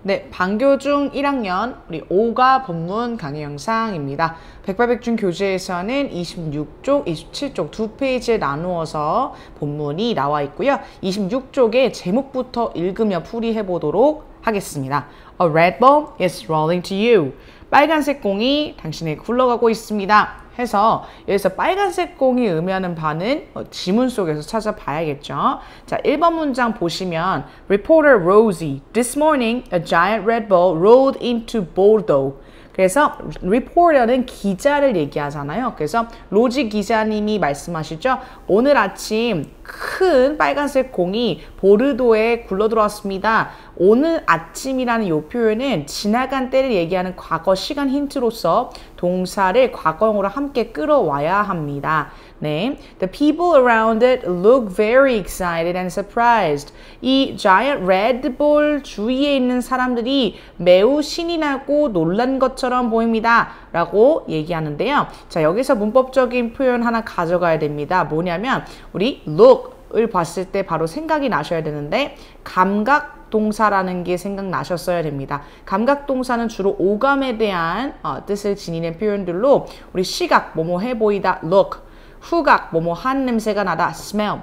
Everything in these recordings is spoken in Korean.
네, 반교중 1학년 우리 5가 본문 강의 영상입니다. 백발백중 교재에서는 26쪽, 27쪽 두 페이지에 나누어서 본문이 나와 있고요. 26쪽의 제목부터 읽으며 풀이해 보도록 하겠습니다. A red ball is rolling to you. 빨간색 공이 당신에게 굴러가고 있습니다. 해서 여기서 빨간색 공이 의미하는 바는 지문 속에서 찾아봐야겠죠. 자, 1번 문장 보시면 Reporter Rosie, this morning a giant red ball rolled into Bordeaux. 그래서 reporter는 기자를 얘기하잖아요. 그래서 로지 기자님이 말씀하시죠. 오늘 아침 큰 빨간색 공이 보르도에 굴러들어왔습니다. 오늘 아침이라는 이 표현은 지나간 때를 얘기하는 과거 시간 힌트로서 동사를 과거형으로 함께 끌어와야 합니다. 네, The people around it look very excited and surprised. 이 giant red ball 주위에 있는 사람들이 매우 신이 나고 놀란 것처럼 보입니다. 라고 얘기하는데요. 자, 여기서 문법적인 표현 하나 가져가야 됩니다. 뭐냐면 우리 look을 봤을 때 바로 생각이 나셔야 되는데 감각 동사라는 게 생각나셨어야 됩니다. 감각 동사는 주로 오감에 대한 뜻을 지니는 표현들로 우리 시각, 뭐뭐 해 보이다, look, 후각, 뭐뭐 한 냄새가 나다, smell,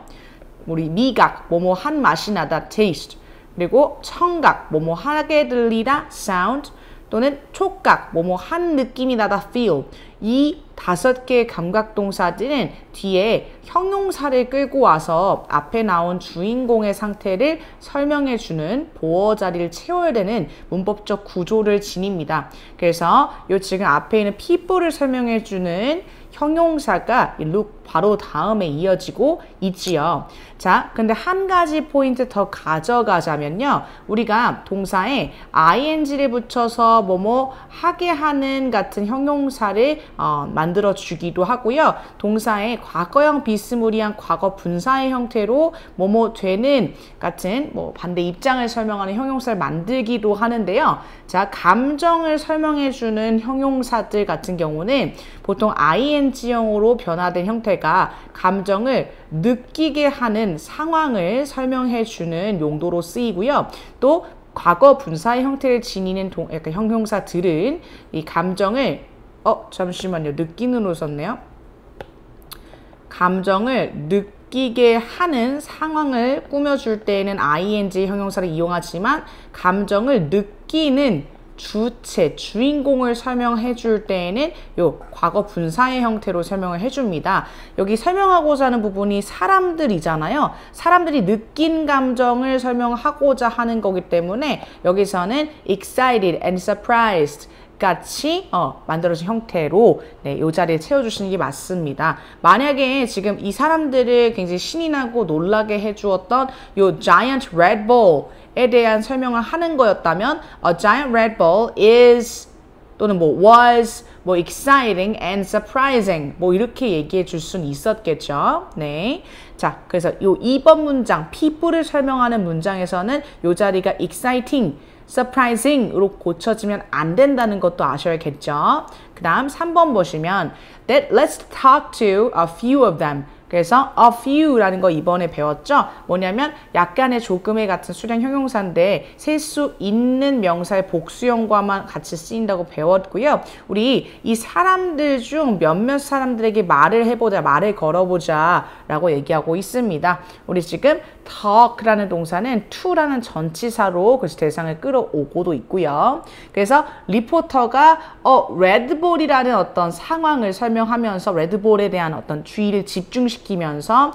우리 미각, 뭐뭐 한 맛이 나다, taste, 그리고 청각, 뭐뭐 하게 들리다, sound, 또는 촉각, 뭐뭐 한 느낌이 나다, feel. 이 5개의 감각 동사들은 뒤에 형용사를 끌고 와서 앞에 나온 주인공의 상태를 설명해주는 보어 자리를 채워야 되는 문법적 구조를 지닙니다. 그래서 요 지금 앞에 있는 people를 설명해주는 형용사가 look 바로 다음에 이어지고 있지요. 자, 근데 한 가지 포인트 더 가져가자면요. 우리가 동사에 ing를 붙여서 뭐뭐 하게 하는 같은 형용사를 만들어 주기도 하고요. 동사의 과거형 비스무리한 과거 분사의 형태로 뭐뭐 되는 같은 뭐 반대 입장을 설명하는 형용사를 만들기도 하는데요. 자, 감정을 설명해 주는 형용사들 같은 경우는 보통 ing형으로 변화된 형태가 감정을 느끼게 하는 상황을 설명해 주는 용도로 쓰이고요. 또 과거 분사의 형태를 지니는 약간 형용사들은 이 감정을 잠시만요. 느끼는으로 썼네요. 감정을 느끼게 하는 상황을 꾸며줄 때에는 ing 형용사를 이용하지만 감정을 느끼는 주체, 주인공을 설명해 줄 때에는 요 과거 분사의 형태로 설명을 해줍니다. 여기 설명하고자 하는 부분이 사람들이잖아요. 사람들이 느낀 감정을 설명하고자 하는 거기 때문에 여기서는 excited and surprised 같이 만들어진 형태로 이 자리에 채워주시는 게 맞습니다. 만약에 지금 이 사람들을 굉장히 신이 나고 놀라게 해주었던 요 giant red ball에 대한 설명을 하는 거였다면 a giant red ball is 또는 뭐 was 뭐 exciting and surprising 뭐 이렇게 얘기해 줄 수는 있었겠죠. 네. 자, 그래서 요 2번 문장 people를 설명하는 문장에서는 요 자리가 exciting surprising으로 고쳐지면 안 된다는 것도 아셔야겠죠. 그 다음 3번 보시면 let's talk to a few of them. 그래서 a few라는 거 이번에 배웠죠. 뭐냐면 약간의 조금의 같은 수량 형용사인데 셀 수 있는 명사의 복수형과만 같이 쓰인다고 배웠고요. 우리 이 사람들 중 몇몇 사람들에게 말을 해보자, 말을 걸어보자 라고 얘기하고 있습니다. 우리 지금 talk라는 동사는 to라는 전치사로 그 대상을 끌어오고도 있고요. 그래서 리포터가 레드볼이라는 어떤 상황을 설명하면서 레드볼에 대한 어떤 주의를 집중시키면서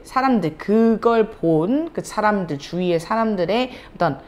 사람들 그걸 본 그 사람들 주위의 사람들의 어떤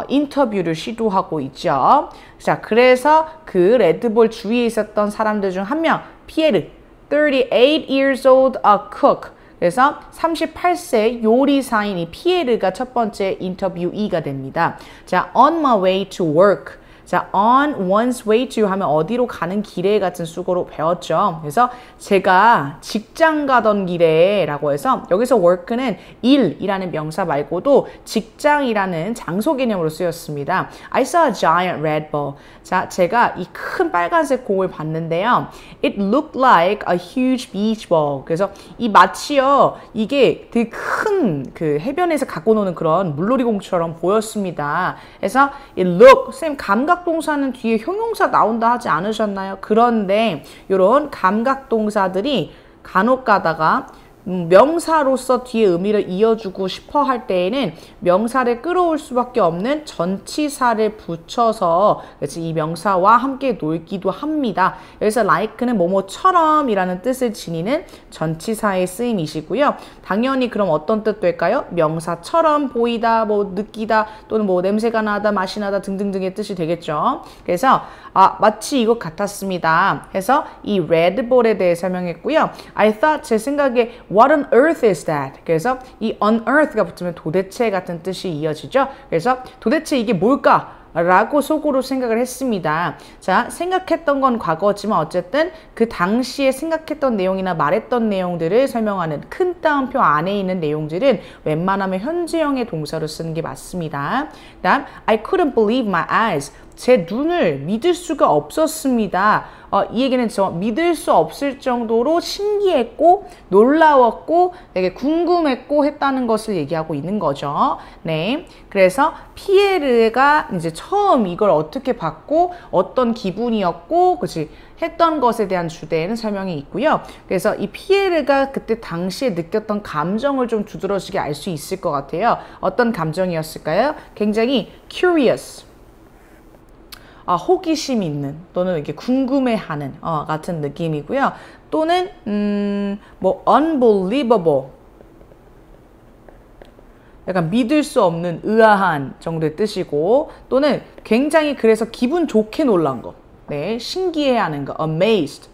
인터뷰를 시도하고 있죠. 자, 그래서 그 레드볼 주위에 있었던 사람들 중 한 명 피에르 38 years old a cook 그래서 38세 요리사인 이 피에르가 첫 번째 인터뷰이가 됩니다. 자, on my way to work. 자, on one's way to 하면 어디로 가는 길에 같은 수고로 배웠죠. 그래서 제가 직장 가던 길에 라고 해서 여기서 work는 일이라는 명사 말고도 직장이라는 장소 개념으로 쓰였습니다. I saw a giant red ball. 자, 제가 이 큰 빨간색 공을 봤는데요. It looked like a huge beach ball. 그래서 이 마치요, 이게 되게 큰 그 해변에서 갖고 노는 그런 물놀이 공처럼 보였습니다. 그래서 it look, 쌤 감각동사는 뒤에 형용사 나온다 하지 않으셨나요? 그런데 이런 감각동사들이 간혹 가다가 명사로서 뒤에 의미를 이어주고 싶어 할 때에는 명사를 끌어올 수밖에 없는 전치사를 붙여서 그래서 이 명사와 함께 놀기도 합니다. 여기서 like는 뭐뭐처럼 이라는 뜻을 지니는 전치사의 쓰임이시고요. 당연히 그럼 어떤 뜻 될까요? 명사처럼 보이다, 뭐 느끼다, 또는 뭐 냄새가 나다, 맛이 나다 등등등의 뜻이 되겠죠. 그래서 마치 이것 같았습니다. 해서 이 red ball에 대해 설명했고요. I thought, 제 생각에 What on earth is that? 그래서 이 on earth가 붙으면 도대체 같은 뜻이 이어지죠. 그래서 도대체 이게 뭘까? 라고 속으로 생각을 했습니다. 자, 생각했던 건 과거지만 어쨌든 그 당시에 생각했던 내용이나 말했던 내용들을 설명하는 큰 따옴표 안에 있는 내용들은 웬만하면 현재형의 동사로 쓰는 게 맞습니다. 그다음 I couldn't believe my eyes. 제 눈을 믿을 수가 없었습니다. 이 얘기는 저 믿을 수 없을 정도로 신기했고 놀라웠고 되게 궁금했고 했다는 것을 얘기하고 있는 거죠. 네, 그래서 피에르가 이제 처음 이걸 어떻게 봤고 어떤 기분이었고 그치 했던 것에 대한 주제에는 설명이 있고요. 그래서 이 피에르가 그때 당시에 느꼈던 감정을 좀 두드러지게 알 수 있을 것 같아요. 어떤 감정이었을까요? 굉장히 curious. 호기심 있는 또는 이렇게 궁금해하는 같은 느낌이고요. 또는 뭐 unbelievable 약간 믿을 수 없는 의아한 정도의 뜻이고 또는 굉장히 그래서 기분 좋게 놀란 거, 네, 신기해하는 거, amazed,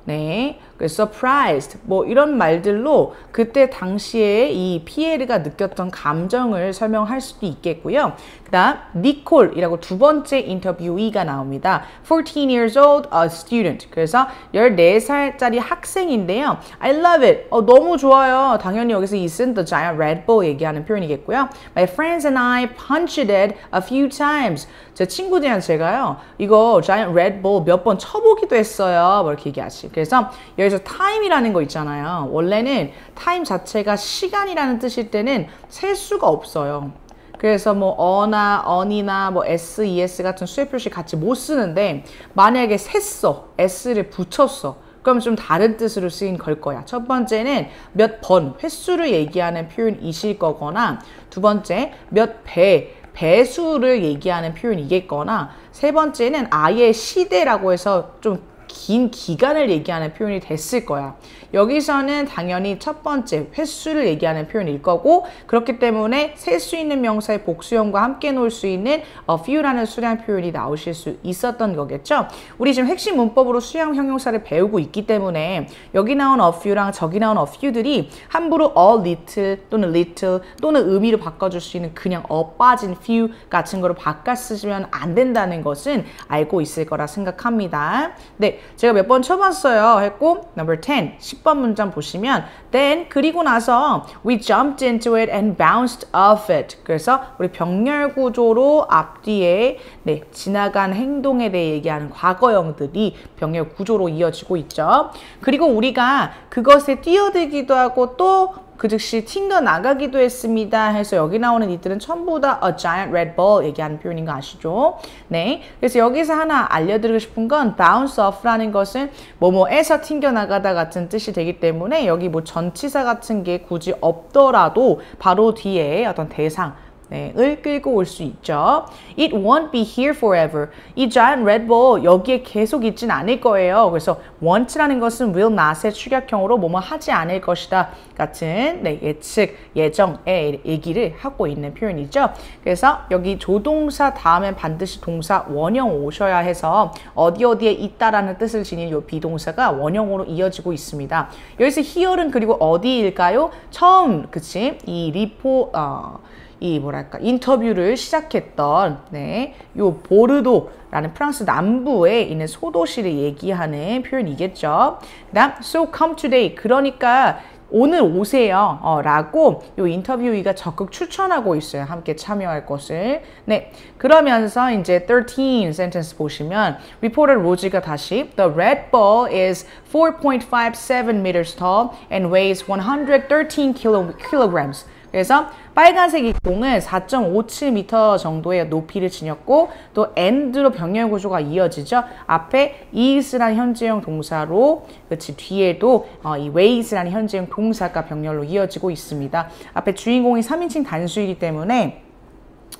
네, surprised 뭐 이런 말들로 그때 당시에 이 피에르가 느꼈던 감정을 설명할 수도 있겠고요. 그 다음 니콜이라고 두 번째 인터뷰이가 나옵니다. 14 years old, a student. 그래서 14살짜리 학생인데요. I love it. 너무 좋아요. 당연히 여기서 isn't the giant red ball 얘기하는 표현이겠고요. My friends and I punched it a few times. 제 친구들이랑 제가요. 이거 giant red ball 몇 번 쳐보기도 했어요. 뭐 이렇게 얘기하지. 그래서 여기서 time이라는 거 있잖아요. 원래는 time 자체가 시간이라는 뜻일 때는 셀 수가 없어요. 그래서 뭐 어나 언이나 뭐 s, es 같은 수의 표시 같이 못 쓰는데 만약에 셌어, s를 붙였어. 그럼 좀 다른 뜻으로 쓰인 걸 거야. 첫 번째는 몇 번, 횟수를 얘기하는 표현이실 거거나 두 번째 몇 배, 배수를 얘기하는 표현이겠거나 세 번째는 아예 시대라고 해서 좀 긴 기간을 얘기하는 표현이 됐을 거야. 여기서는 당연히 첫 번째 횟수를 얘기하는 표현일 거고 그렇기 때문에 셀 수 있는 명사의 복수형과 함께 놓을 수 있는 a few라는 수량 표현이 나오실 수 있었던 거겠죠. 우리 지금 핵심 문법으로 수량 형용사를 배우고 있기 때문에 여기 나온 a few랑 저기 나온 a few들이 함부로 a little 또는 의미를 바꿔줄 수 있는 그냥 빠진 few 같은 거로 바꿔 쓰시면 안 된다는 것은 알고 있을 거라 생각합니다. 네, 제가 몇 번 쳐봤어요 했고 number 10, 10번 문장 보시면 then 그리고 나서 we jumped into it and bounced off it. 그래서 우리 병렬 구조로 앞뒤에 네, 지나간 행동에 대해 얘기하는 과거형들이 병렬 구조로 이어지고 있죠. 그리고 우리가 그것에 뛰어들기도 하고 또 그 즉시 튕겨 나가기도 했습니다. 해서 여기 나오는 이들은 전부 다 a giant red ball 얘기하는 표현인 거 아시죠? 네. 그래서 여기서 하나 알려드리고 싶은 건 bounce off라는 것은 뭐뭐에서 튕겨 나가다 같은 뜻이 되기 때문에 여기 뭐 전치사 같은 게 굳이 없더라도 바로 뒤에 어떤 대상 을 끌고 올 수 있죠. It won't be here forever. 이 giant red ball 여기에 계속 있진 않을 거예요. 그래서 won't라는 것은 will not의 축약형으로 뭐뭐 하지 않을 것이다 같은 예측, 예정의 얘기를 하고 있는 표현이죠. 그래서 여기 조동사 다음엔 반드시 동사 원형 오셔야 해서 어디에 있다라는 뜻을 지닌 이 비동사가 원형으로 이어지고 있습니다. 여기서 here는 그리고 어디일까요? 처음 그치? 이 이 뭐랄까 인터뷰를 시작했던 요 보르도라는 프랑스 남부에 있는 소도시를 얘기하는 표현이겠죠. 그다음 so come today 그러니까 오늘 오세요 라고 요 인터뷰이가 적극 추천하고 있어요. 함께 참여할 것을. 네, 그러면서 이제 13 센텐스 보시면 리포터 로지가 다시 The Red Bull is 4.57 meters tall and weighs 113 kilograms. 그래서 빨간색 이 공은 4.57m 정도의 높이를 지녔고 또 and로 병렬 구조가 이어지죠. 앞에 is라는 현재형 동사로 그치 뒤에도 이 weights라는 현재형 동사가 병렬로 이어지고 있습니다. 앞에 주인공이 3인칭 단수이기 때문에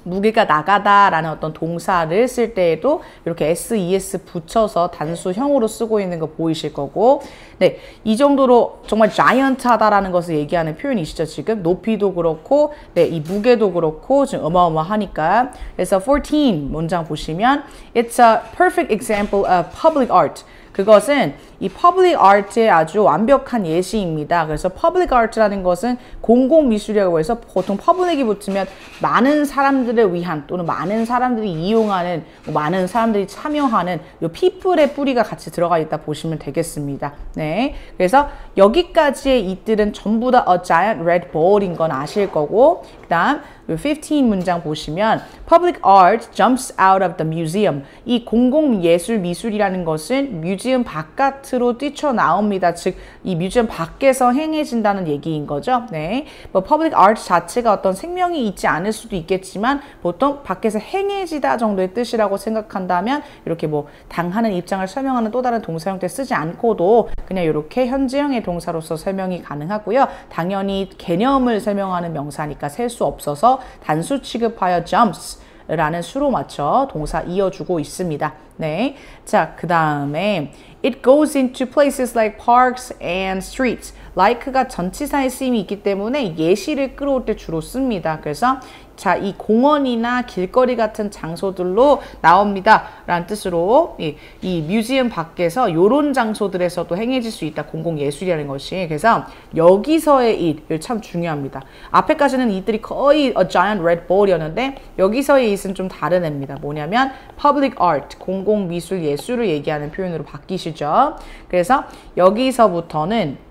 무게가 나가다라는 어떤 동사를 쓸 때에도 이렇게 SES 붙여서 단수형으로 쓰고 있는 거 보이실 거고 네, 이 정도로 정말 자이언트하다라는 것을 얘기하는 표현이시죠. 지금 높이도 그렇고 네, 이 무게도 그렇고 지금 어마어마하니까 그래서 14 문장 보시면 It's a perfect example of public art. 그것은 이 public art의 아주 완벽한 예시입니다. 그래서 public art라는 것은 공공미술이라고 해서 보통 public이 붙으면 많은 사람들을 위한 또는 많은 사람들이 이용하는 많은 사람들이 참여하는 요 people의 뿌리가 같이 들어가 있다 보시면 되겠습니다. 네, 그래서 여기까지의 이들은 전부 다 a giant red ball인 건 아실 거고 그 다음 15 문장 보시면 Public art jumps out of the museum. 이 공공예술 미술이라는 것은 뮤지엄 바깥으로 뛰쳐나옵니다. 즉, 이 뮤지엄 밖에서 행해진다는 얘기인 거죠. 네. 뭐 Public art 자체가 어떤 생명이 있지 않을 수도 있겠지만 보통 밖에서 행해지다 정도의 뜻이라고 생각한다면 이렇게 뭐 당하는 입장을 설명하는 또 다른 동사 형태 쓰지 않고도 그냥 이렇게 현재형의 동사로서 설명이 가능하고요. 당연히 개념을 설명하는 명사니까 셀 수 없어서 단수 취급하여 jumps 라는 수로 맞춰 동사 이어주고 있습니다. 네, 자, 그 다음에 It goes into places like parks and streets. like가 전치사의 쓰임이 있기 때문에 예시를 끌어올 때 주로 씁니다. 그래서 자, 이 공원이나 길거리 같은 장소들로 나옵니다. 라는 뜻으로 이 뮤지엄 밖에서 요런 장소들에서도 행해질 수 있다. 공공예술이라는 것이. 그래서 여기서의 it, 참 중요합니다. 앞에까지는 이들이 거의 a giant red ball이었는데 여기서의 it은 좀 다른 애입니다. 뭐냐면 public art, 공공미술 예술을 얘기하는 표현으로 바뀌시죠. 그래서 여기서부터는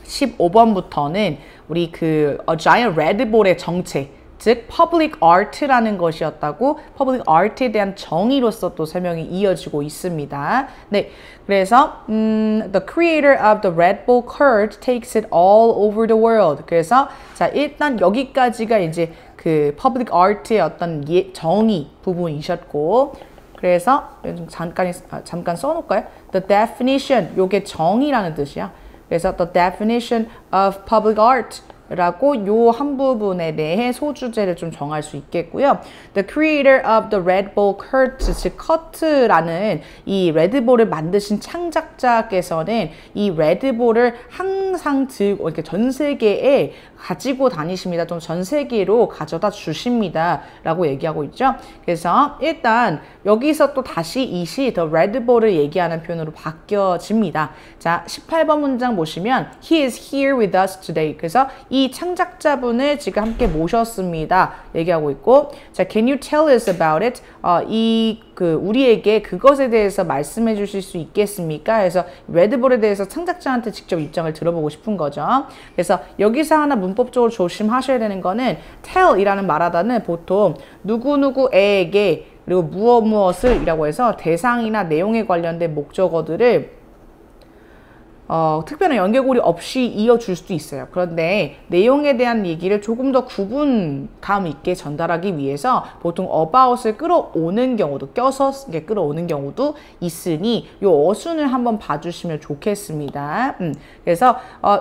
15번부터는 우리 그 A Giant Red Ball의 정체, 즉 Public Art라는 것이었다고 Public Art에 대한 정의로서 또 설명이 이어지고 있습니다. 네, 그래서 The creator of the Red Bull card takes it all over the world. 그래서 자, 일단 여기까지가 이제 그 Public Art의 어떤 정의 부분이셨고 그래서 잠깐 써놓을까요? The definition, 요게 정의라는 뜻이야. 그래서 the definition of public art 라고 요 한 부분에 대해 소주제를 좀 정할 수 있겠고요. The creator of the Red Bull Kurt, 즉 커트라는 이 레드볼을 만드신 창작자께서는 이 레드볼을 항상 들고 이렇게 전 세계에 가지고 다니십니다. 좀 전 세계로 가져다 주십니다. 라고 얘기하고 있죠. 그래서 일단 여기서 또 다시 이시 the Red Bull을 얘기하는 표현으로 바뀌어집니다. 자, 18번 문장 보시면 He is here with us today. 그래서 이 창작자분을 지금 함께 모셨습니다. 얘기하고 있고, 자, Can you tell us about it? 우리에게 그것에 대해서 말씀해 주실 수 있겠습니까? 그래서 레드볼에 대해서 창작자한테 직접 입장을 들어보고 싶은 거죠. 그래서 여기서 하나 문법적으로 조심하셔야 되는 거는 tell이라는 말하다는 보통 누구누구에게 그리고 무엇을 이라고 해서 대상이나 내용에 관련된 목적어들을 특별한 연결고리 없이 이어줄 수도 있어요. 그런데 내용에 대한 얘기를 조금 더 구분감 있게 전달하기 위해서 보통 about을 끌어오는 경우도 껴서 끌어오는 경우도 있으니 이 어순을 한번 봐주시면 좋겠습니다. 그래서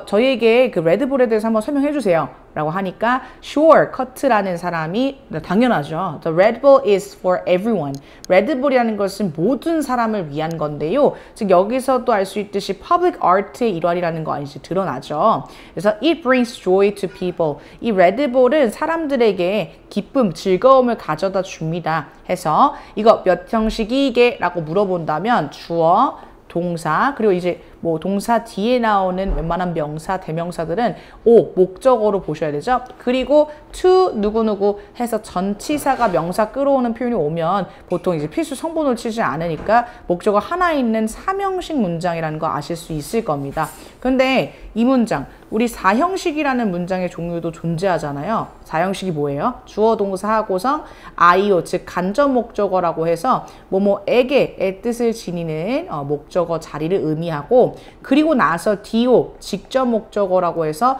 저희에게 그 레드볼에 대해서 한번 설명해 주세요. 라고 하니까 sure, 커트라는 사람이 당연하죠. The Red Bull is for everyone. 레드볼이라는 것은 모든 사람을 위한 건데요. 즉 여기서도 알 수 있듯이 public art의 일환이라는 거 아니지 드러나죠. 그래서 it brings joy to people. 이 레드볼은 사람들에게 기쁨, 즐거움을 가져다 줍니다. 해서 이거 몇 형식이게? 라고 물어본다면 주어, 동사, 그리고 이제 뭐 동사 뒤에 나오는 웬만한 명사, 대명사들은 O, 목적어로 보셔야 되죠. 그리고 to 누구누구 해서 전치사가 명사 끌어오는 표현이 오면 보통 이제 필수 성분을 치지 않으니까 목적어 하나 있는 사형식 문장이라는 거 아실 수 있을 겁니다. 근데 이 문장, 우리 사형식이라는 문장의 종류도 존재하잖아요. 사형식이 뭐예요? 주어, 동사, 하고성, IO, 즉 간접 목적어라고 해서 뭐뭐에게의 뜻을 지니는 목적어 자리를 의미하고, 그리고 나서 DO, 직접 목적어라고 해서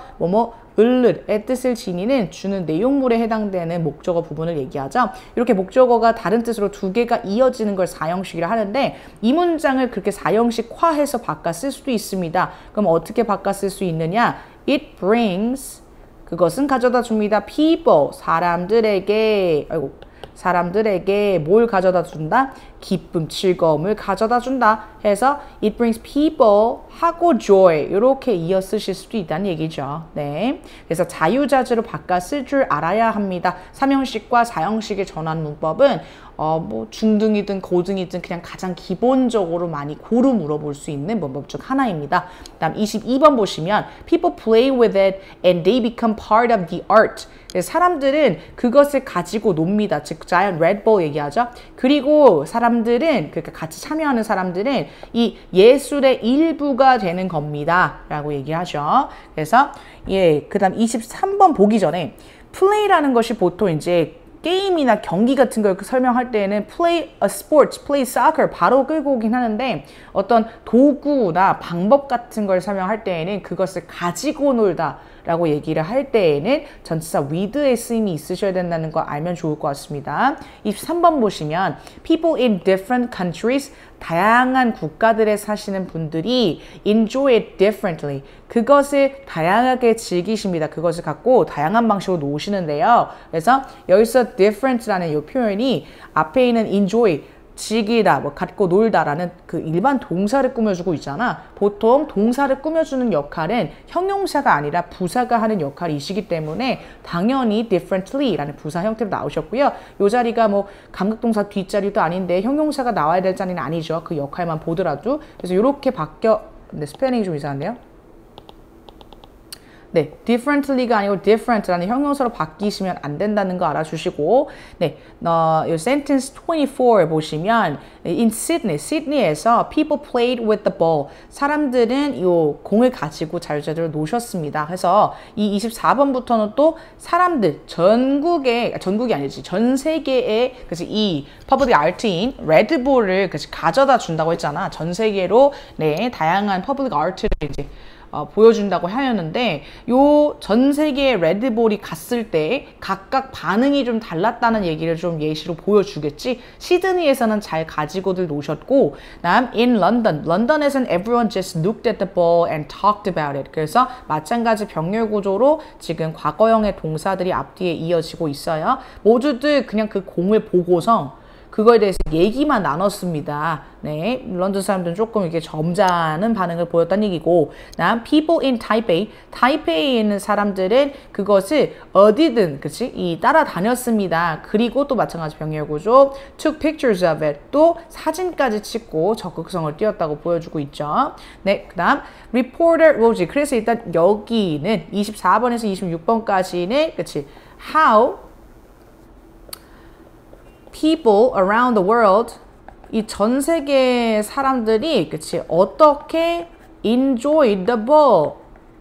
을의 뜻을 지니는 주는 내용물에 해당되는 목적어 부분을 얘기하죠. 이렇게 목적어가 다른 뜻으로 두 개가 이어지는 걸 사형식이라 하는데, 이 문장을 그렇게 사형식화해서 바꿔 쓸 수도 있습니다. 그럼 어떻게 바꿔 쓸 수 있느냐? It brings, 그것은 가져다 줍니다. People, 사람들에게 뭘 가져다 준다? 기쁨, 즐거움을 가져다 준다 해서 it brings people 하고 joy 이렇게 이어 쓰실 수도 있다는 얘기죠. 네, 그래서 자유자재로 바꿔 쓸 줄 알아야 합니다. 삼형식과 사형식의 전환 문법은 뭐 중등이든 고등이든 그냥 가장 기본적으로 많이 고루 물어볼 수 있는 문법 중 하나입니다. 다음 22번 보시면 people play with it and they become part of the art. 사람들은 그것을 가지고 놉니다. 즉 자이언트 레드볼 얘기하죠. 그리고 사람들은, 그러니까 같이 참여하는 사람들은 이 예술의 일부가 되는 겁니다 라고 얘기하죠. 그래서 그 다음 23번 보기 전에 play라는 것이 보통 이제 게임이나 경기 같은 걸 설명할 때에는 play a sport, play soccer 바로 끌고 오긴 하는데, 어떤 도구나 방법 같은 걸 설명할 때에는 그것을 가지고 놀다 라고 얘기를 할 때에는 전치사 with의 쓰임이 있으셔야 된다는 거 알면 좋을 것 같습니다. 23번 보시면 people in different countries, 다양한 국가들에 사시는 분들이 enjoy it differently, 그것을 다양하게 즐기십니다. 그것을 갖고 다양한 방식으로 노시는데요. 그래서 여기서 different라는 이 표현이 앞에 있는 enjoy, 즐기다, 갖고 놀다라는 그 일반 동사를 꾸며주고 있잖아. 보통 동사를 꾸며주는 역할은 형용사가 아니라 부사가 하는 역할이시기 때문에 당연히 differently라는 부사 형태로 나오셨고요. 이 자리가 감각동사 뒷자리도 아닌데 형용사가 나와야 될 자리는 아니죠. 그 역할만 보더라도. 그래서 이렇게 근데 스페링이 좀 이상한데요? 네, differently가 아니고 different라는 형용사로 바뀌시면 안 된다는 거 알아주시고, 네, 이 sentence 24 보시면 in Sydney, 시드니에서 people played with the ball, 사람들은 이 공을 가지고 자유자재로 노셨습니다. 그래서 이 24번부터는 또 사람들, 전국이 아니지, 전 세계에 이 퍼블릭 아트인 레드볼을 가져다 준다고 했잖아. 전 세계로 다양한 퍼블릭 아트를 이제 보여준다고 하였는데, 요 전 세계의 레드볼이 갔을 때 각각 반응이 좀 달랐다는 얘기를 좀 예시로 보여주겠지. 시드니에서는 잘 가지고들 노셨고, 다음 in London, 런던에서는 everyone just looked at the ball and talked about it. 그래서 마찬가지 병렬 구조로 지금 과거형의 동사들이 앞뒤에 이어지고 있어요. 모두들 그냥 그 공을 보고서 그거에 대해서 얘기만 나눴습니다. 네, 런던 사람들은 조금 이렇게 점잖은 반응을 보였다는 얘기고, 다음 people in Taipei, 타이페이에 있는 사람들은 그것을 어디든 따라다녔습니다. 그리고 또 마찬가지 병렬 구조, took pictures of it, 또 사진까지 찍고 적극성을 띄었다고 보여주고 있죠. 네, 그 다음 reporter Rosie, 그래서 일단 여기는 24번에서 26번까지는 how people around the world, 이 전 세계 사람들이 어떻게 enjoy the ball,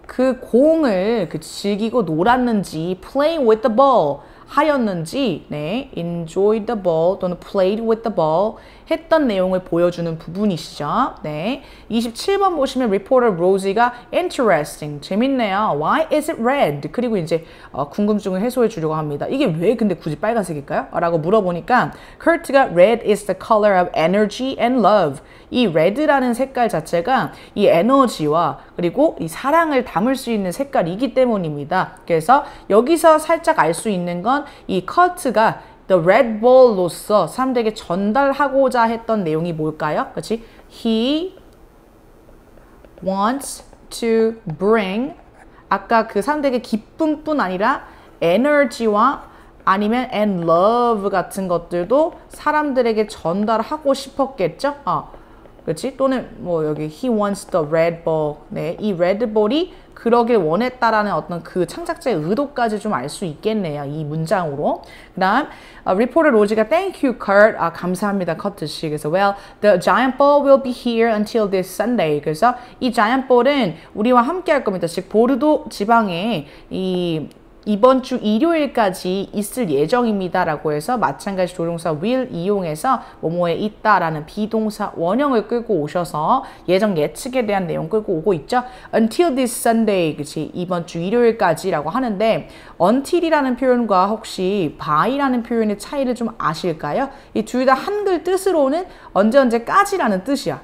그 공을 즐기고 놀았는지, play with the ball 하였는지, 네, enjoy the ball 또는 played with the ball 했던 내용을 보여주는 부분이시죠. 네, 27번 보시면 reporter Rosie가 interesting, 재밌네요. Why is it red? 그리고 이제 궁금증을 해소해 주려고 합니다. 이게 왜 근데 굳이 빨간색일까요? 라고 물어보니까 Kurt가 red is the color of energy and love. 이 red라는 색깔 자체가 이 에너지와 그리고 이 사랑을 담을 수 있는 색깔이기 때문입니다. 그래서 여기서 살짝 알 수 있는 건 이 커트가 The Red Bull로서 사람들에게 전달하고자 했던 내용이 뭘까요? 그렇지? He wants to bring, 아까 그 사람들에게 기쁨뿐 아니라 에너지와 아니면 and love 같은 것들도 사람들에게 전달하고 싶었겠죠? 그렇지? 또는 뭐 여기 he wants the red ball. 네, 이 red ball이 그러길 원했다라는 어떤 그 창작자의 의도까지 좀 알 수 있겠네요. 이 문장으로. 그다음 리포터 로지가 thank you Kurt. 감사합니다 커트 씨. 그래서 well the giant ball will be here until this Sunday. 그래서 이 giant ball은 우리와 함께 할 겁니다. 즉 보르도 지방에 이번 주 일요일까지 있을 예정입니다 라고 해서 마찬가지 조동사 will 이용해서 뭐뭐에 있다라는 비동사 원형을 끌고 오셔서 예정 예측에 대한 내용 끌고 오고 있죠. Until this Sunday, 그치? 이번 주 일요일까지 라고 하는데 until이라는 표현과 혹시 by라는 표현의 차이를 좀 아실까요? 이 둘 다 한글 뜻으로는 언제까지라는 뜻이야.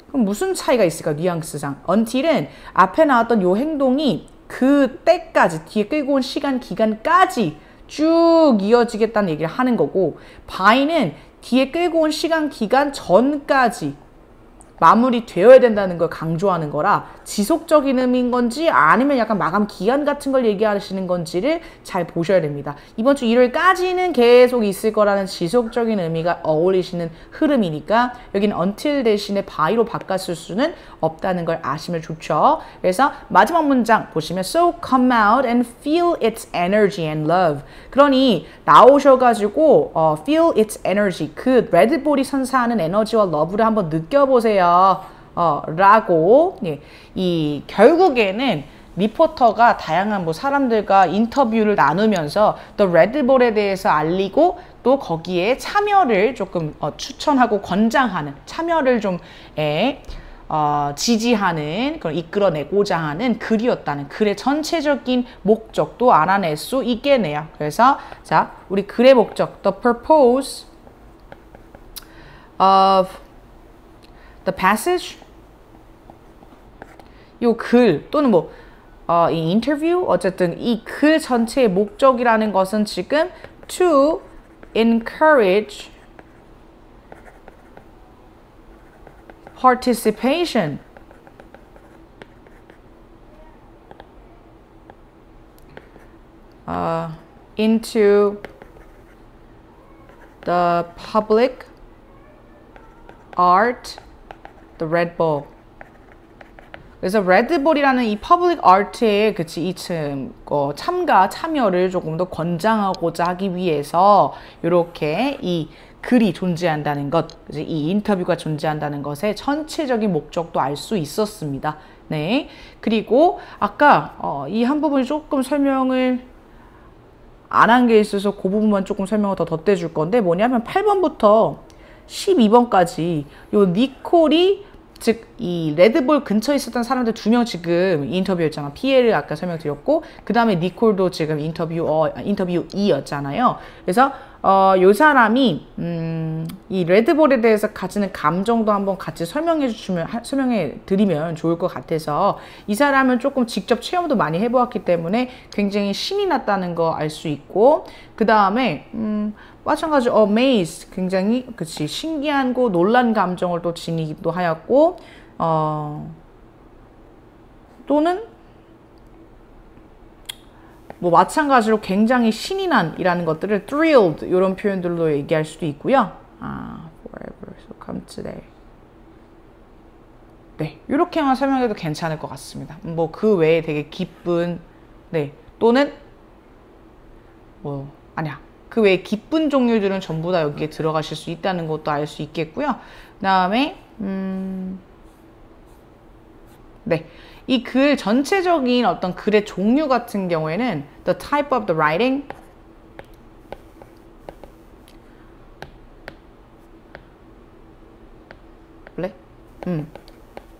그럼 무슨 차이가 있을까? 뉘앙스상. until은 앞에 나왔던 요 행동이 그 때까지 뒤에 끌고 온 시간 기간까지 쭉 이어지겠다는 얘기를 하는 거고 by는 뒤에 끌고 온 시간 기간 전까지 마무리되어야 된다는 걸 강조하는 거라 지속적인 의미인 건지 아니면 약간 마감 기한 같은 걸 얘기하시는 건지를 잘 보셔야 됩니다. 이번 주 일요일까지는 계속 있을 거라는 지속적인 의미가 어울리시는 흐름이니까 여기는 until 대신에 by로 바꿨을 수는 없다는 걸 아시면 좋죠. 그래서 마지막 문장 보시면 So come out and feel its energy and love. 그러니 나오셔가지고 feel its energy, 그 레드볼이 선사하는 에너지와 러브를 한번 느껴보세요. 라고 이 결국에는 리포터가 다양한 뭐 사람들과 인터뷰를 나누면서 또 레드볼에 대해서 알리고 또 거기에 참여를 조금 추천하고 권장하는 참여를 좀 지지하는 그런 이끌어내고자 하는 글이었다는 글의 전체적인 목적도 알아낼 수 있겠네요. 그래서 자 우리 글의 목적 The purpose of the passage 요 글 또는 뭐 이 인터뷰 어쨌든 이 글 전체의 목적이라는 것은 지금 to encourage participation into the public art, the Red Bull. 그래서 레드볼이라는 이 퍼블릭 아트에 참여를 조금 더 권장하고자 하기 위해서 이렇게 이 글이 존재한다는 것, 이 인터뷰가 존재한다는 것의 전체적인 목적도 알 수 있었습니다. 네. 그리고 아까 이 한 부분이 조금 설명을 안 한 게 있어서 그 부분만 조금 설명을 더 덧대줄 건데 뭐냐면 8번부터 12번까지 요 니콜이 즉 이 레드볼 근처에 있었던 사람들 2명 지금 인터뷰였잖아. 피에를 아까 설명드렸고 그 다음에 니콜도 지금 인터뷰이였잖아요. 그래서 요 사람이 이 레드볼에 대해서 가지는 감정도 한번 같이 설명해 드리면 좋을 것 같아서 이 사람은 조금 직접 체험도 많이 해보았기 때문에 굉장히 신이 났다는 거 알 수 있고 그 다음에 마찬가지로 amazed 굉장히 신기한 고 놀란 감정을 또 지니기도 하였고 또는 뭐 마찬가지로 굉장히 신이 난이라는 것들을 thrilled 이런 표현들로 얘기할 수도 있고요. forever, so come today. 네, 이렇게만 설명해도 괜찮을 것 같습니다. 뭐 그 외에 되게 기쁜, 네, 또는 뭐 아니야. 그 외에 기쁜 종류들은 전부 다 여기에 들어가실 수 있다는 것도 알 수 있겠고요. 그 다음에 네, 이 글 전체적인 어떤 글의 종류 같은 경우에는 the type of the writing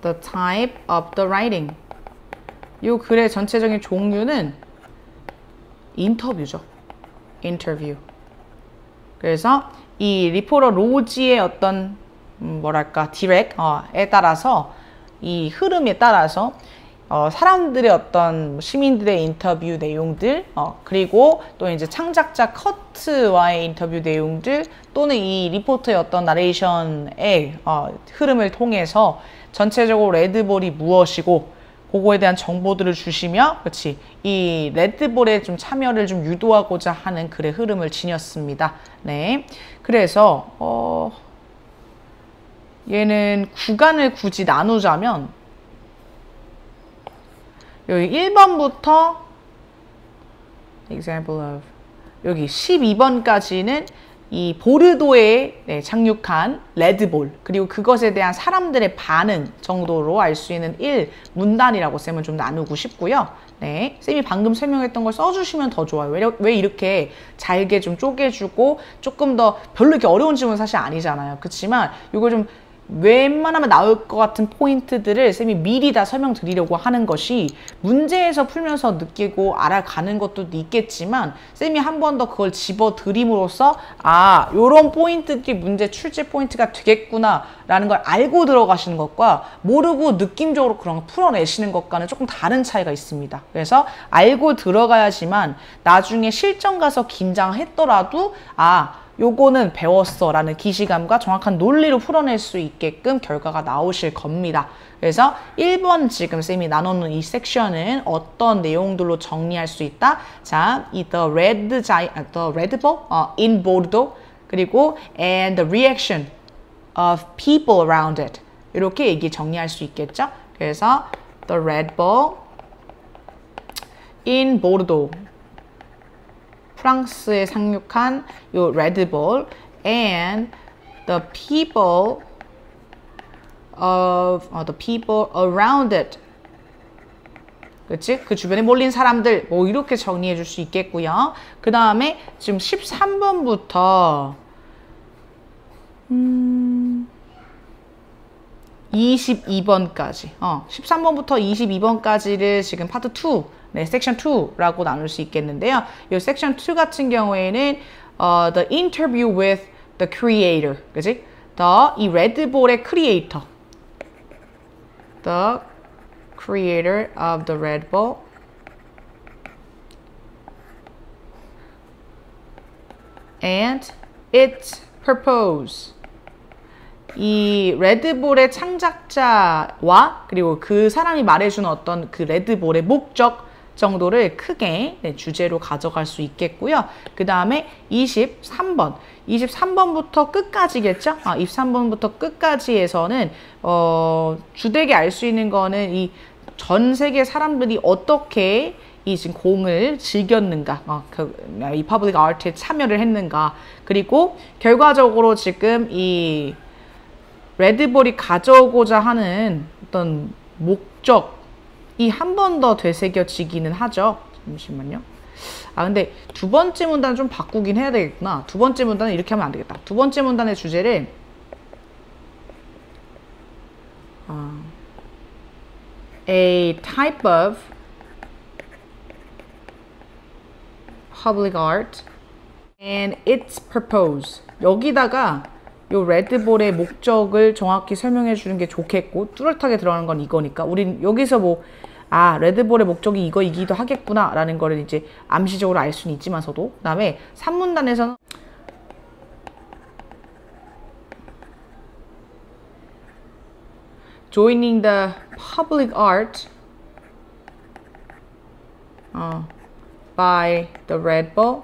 the type of the writing 이 글의 전체적인 종류는 인터뷰죠. 인터뷰. 그래서 이 리포터 로지의 어떤 뭐랄까 디렉에 따라서 이 흐름에 따라서 사람들의 어떤 시민들의 인터뷰 내용들 그리고 또 이제 창작자 커트와의 인터뷰 내용들 또는 이 리포터의 어떤 나레이션의 흐름을 통해서 전체적으로 레드볼이 무엇이고 그거에 대한 정보들을 주시며 그렇지 이 레드볼에 좀 참여를 좀 유도하고자 하는 글의 흐름을 지녔습니다. 네, 그래서 얘는 구간을 굳이 나누자면 여기 1번부터 example of 여기 12번까지는 이 보르도에 착륙한 레드볼 그리고 그것에 대한 사람들의 반응 정도로 알 수 있는 1문단이라고 쌤은 좀 나누고 싶고요. 네, 쌤이 방금 설명했던 걸 써주시면 더 좋아요. 왜 이렇게 잘게 좀 쪼개주고 조금 더 별로 이렇게 어려운 질문은 사실 아니잖아요. 그렇지만 이걸 좀 웬만하면 나올 것 같은 포인트들을 쌤이 미리 다 설명드리려고 하는 것이 문제에서 풀면서 느끼고 알아가는 것도 있겠지만 쌤이 한 번 더 그걸 집어드림으로써 아, 요런 포인트들이 문제 출제 포인트가 되겠구나 라는 걸 알고 들어가시는 것과 모르고 느낌적으로 그런 걸 풀어내시는 것과는 조금 다른 차이가 있습니다. 그래서 알고 들어가야지만 나중에 실전 가서 긴장했더라도 아, 요거는 배웠어 라는 기시감과 정확한 논리로 풀어낼 수 있게끔 결과가 나오실 겁니다. 그래서 1번 지금 쌤이 나눠놓은 이 섹션은 어떤 내용들로 정리할 수 있다? 자, 이 the red ball in Bordeaux 그리고 and the reaction of people around it 이렇게 얘기 정리할 수 있겠죠? 그래서 the red ball in Bordeaux 프랑스에 상륙한 요 레드볼 and the people around it. 그치? 그 주변에 몰린 사람들 뭐 이렇게 정리해 줄 수 있겠고요. 그 다음에 지금 13번부터 22번까지 13번부터 22번까지를 지금 파트 2 네, 섹션 2라고 나눌 수 있겠는데요. 이 섹션 2 같은 경우에는 the interview with the creator, 그지? 이 레드볼의 크리에이터, the creator of the Red Bull, and its purpose. 이 레드볼의 창작자와 그리고 그 사람이 말해주는 어떤 그 레드볼의 목적 정도를 크게 주제로 가져갈 수 있겠고요. 그 다음에 23번. 23번부터 끝까지겠죠? 23번부터 끝까지에서는 주되게 알 수 있는 거는 이 전 세계 사람들이 어떻게 이 지금 공을 즐겼는가, 이 퍼블릭 아트에 참여를 했는가, 그리고 결과적으로 지금 이 레드볼이 가져오고자 하는 어떤 목적이 한 번 더 되새겨지기는 하죠. 잠시만요. 근데 두 번째 문단은 좀 바꾸긴 해야 되겠구나. 두 번째 문단은 이렇게 하면 안 되겠다. 두 번째 문단의 주제를 A type of public art and its purpose. 여기다가 요 레드볼의 목적을 정확히 설명해 주는 게 좋겠고 뚜렷하게 들어가는 건 이거니까 우린 여기서 뭐 레드볼의 목적이 이거이기도 하겠구나 라는 거를 이제 암시적으로 알 수는 있지만서도 그 다음에 3문단에서는 joining the public art by the Red Bull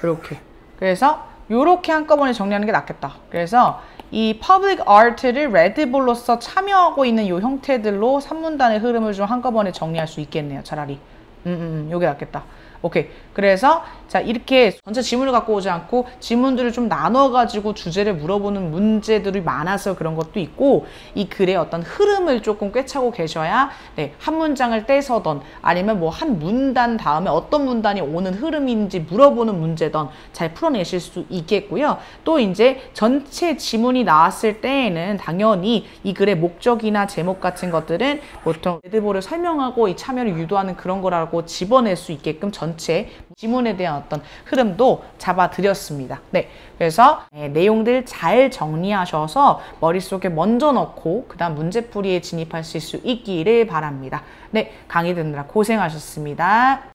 이렇게 그래서 요렇게 한꺼번에 정리하는 게 낫겠다. 그래서 이 퍼블릭 아트를 레드볼로서 참여하고 있는 이 형태들로 3문단의 흐름을 좀 한꺼번에 정리할 수 있겠네요. 차라리. 요게 낫겠다. 오케이. 그래서 자 이렇게 전체 지문을 갖고 오지 않고 지문들을 좀 나눠가지고 주제를 물어보는 문제들이 많아서 그런 것도 있고 이 글의 어떤 흐름을 조금 꿰차고 계셔야 한 문장을 떼서던 아니면 뭐 한 문단 다음에 어떤 문단이 오는 흐름인지 물어보는 문제던 잘 풀어내실 수 있겠고요. 또 이제 전체 지문이 나왔을 때에는 당연히 이 글의 목적이나 제목 같은 것들은 보통 레드볼을 설명하고 이 참여를 유도하는 그런 거라고 집어낼 수 있게끔 전체 지문에 대한 어떤 흐름도 잡아드렸습니다. 네, 그래서 내용들 잘 정리하셔서 머릿속에 먼저 넣고 그 다음 문제풀이에 진입하실 수 있기를 바랍니다. 네, 강의 듣느라 고생하셨습니다.